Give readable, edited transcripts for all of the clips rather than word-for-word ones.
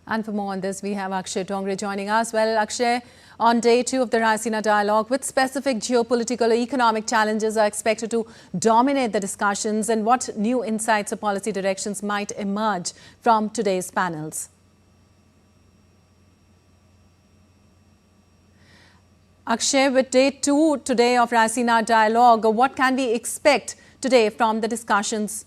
And for more on this, we have Akshay Tongre joining us. Well, Akshay, on day 2 of the Raisina Dialogue, which specific geopolitical or economic challenges are expected to dominate the discussions, and what new insights or policy directions might emerge from today's panels? Akshay, with day 2 today of Raisina Dialogue, what can we expect today from the discussions?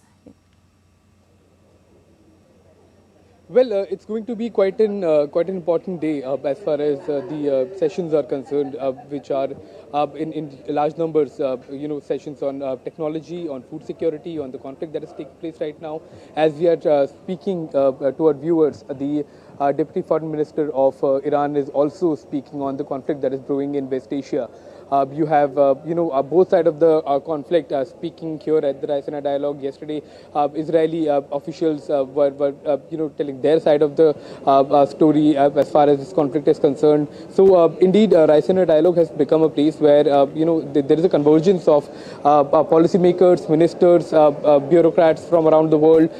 Well, it's going to be quite an important day as far as the sessions are concerned, which are in large numbers. Sessions on technology, on food security, on the conflict that is taking place right now. As we are speaking to our viewers, the Deputy Foreign Minister of Iran is also speaking on the conflict that is brewing in West Asia. You have, both sides of the conflict speaking here at the Raisina Dialogue. Yesterday, Israeli officials were telling their side of the story as far as this conflict is concerned. So, indeed, Raisina Dialogue has become a place where, there is a convergence of policymakers, ministers, bureaucrats from around the world.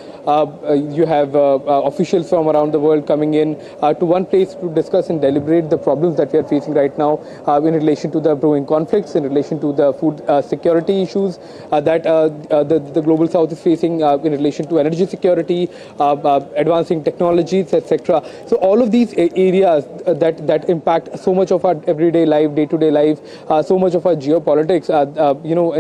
You have officials from around the world coming in to one place to discuss and deliberate the problems that we are facing right now in relation to the brewing conflicts, in relation to the food security issues that the global south is facing, in relation to energy security, advancing technologies, etc. So all of these areas that impact so much of our everyday life, day-to-day life, so much of our geopolitics,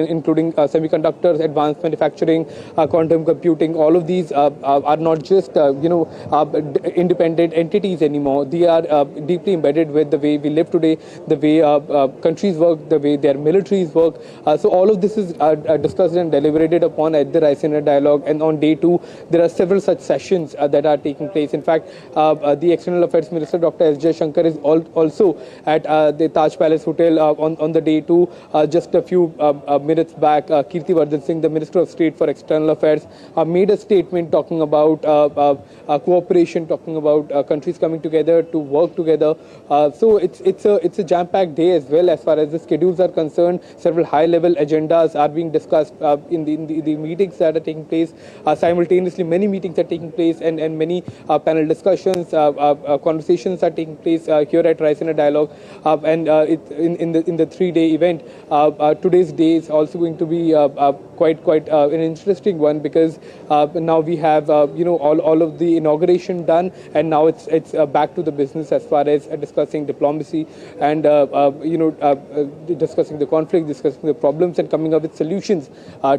including semiconductors, advanced manufacturing, quantum computing, all of these are not just independent entities anymore. They are deeply embedded with the way we live today, the way countries work, the way their militaries work. So all of this is discussed and deliberated upon at the Raisina Dialogue. And on day 2, there are several such sessions that are taking place. In fact, the External Affairs Minister, Dr. S. Shankar, is also at the Taj Palace Hotel on the day 2. Just a few minutes back, Kirti Vardhan Singh, the Minister of State for External Affairs, made a statement talking about cooperation, talking about countries coming together to work together. So it's a jam-packed day as well as far as the schedules are concerned. Several high-level agendas are being discussed in the meetings that are taking place. Simultaneously, many meetings are taking place and many panel discussions, conversations are taking place here at Raisina Dialogue. In the 3-day event, today's day is also going to be quite an interesting one, because now we have all of the inauguration done, and now it's back to the business as far as discussing diplomacy and discussing the conflict, discussing the problems, and coming up with solutions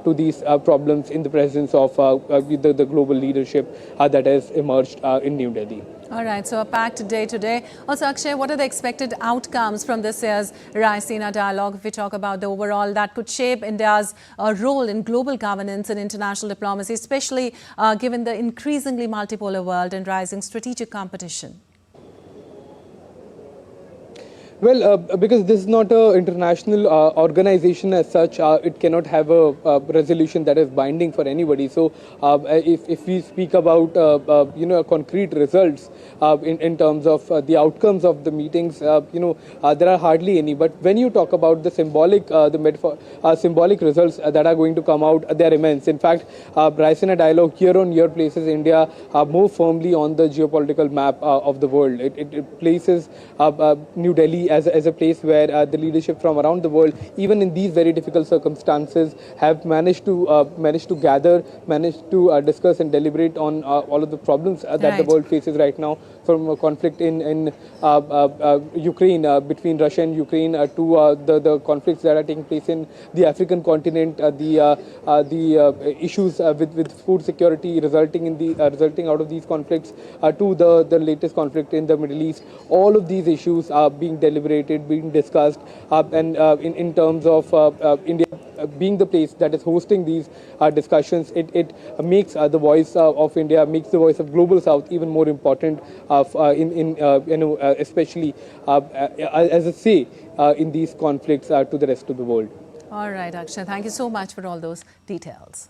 to these problems in the presence of the global leadership that has emerged in New Delhi. All right, so a packed day today. Also, Akshay, what are the expected outcomes from this year's Raisina Dialogue, if we talk about the overall, that could shape India's role in global governance and international diplomacy, especially given the increasingly multipolar world and rising strategic competition? Well, because this is not an international organization as such, it cannot have a resolution that is binding for anybody. So, if we speak about concrete results in terms of the outcomes of the meetings, there are hardly any. But when you talk about the symbolic, symbolic results that are going to come out, they are immense. In fact, Raisina Dialogue year-on-year places India more firmly on the geopolitical map of the world. It places New Delhi as a place where the leadership from around the world, even in these very difficult circumstances, have managed to gather, managed to discuss and deliberate on all of the problems that the world faces right now, from a conflict in Ukraine, between Russia and Ukraine, to the conflicts that are taking place in the African continent, the issues with food security resulting out of these conflicts, to the latest conflict in the Middle East. All of these issues are being deliberated, being discussed, and in terms of India being the place that is hosting these discussions, it makes the voice of India, makes the voice of Global South even more important, especially as a say in these conflicts to the rest of the world. All right, Akshay, thank you so much for all those details.